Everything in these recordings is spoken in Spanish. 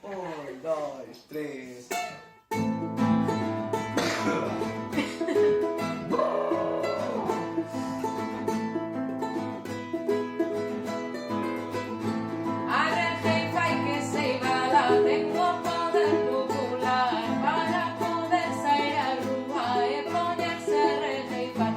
Un, dos, tres. Arrejeifa y que se iba, tengo poder popular para poder salir a rumba y ponerse a rejeifar.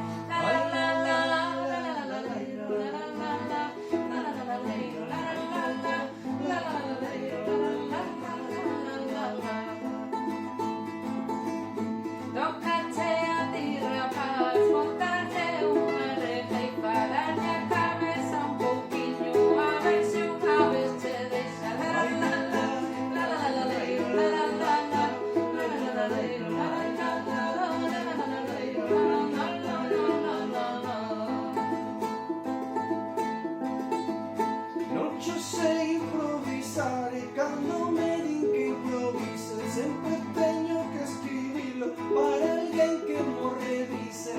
Tócate a ti, rapaz, montarte una rejeifa, darle a cabeza un poquillo, a ver si una vez te deja. Non ci sei improvvisare, quando me din que improvisa, sempre teño que escribirlo para alguien que no revise.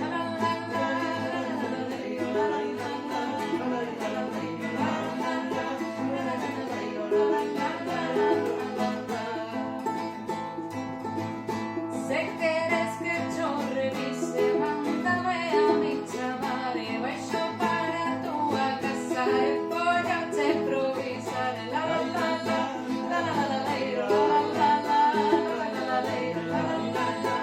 Si quieres que yo revise, mándame a mi chaval y voy yo para tu casa y voy a te improvisar. La la la la, la la la la, la la la la, la la la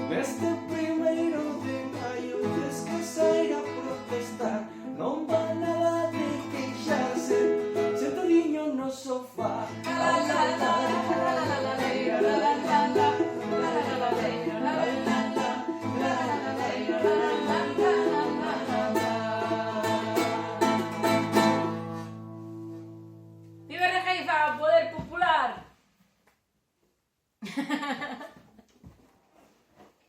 Neste 1º de maio, tens que sair a protestar. Non va nada de queixarse, sentadiño no sofá. ¡Viva Rejeifa, poder popular!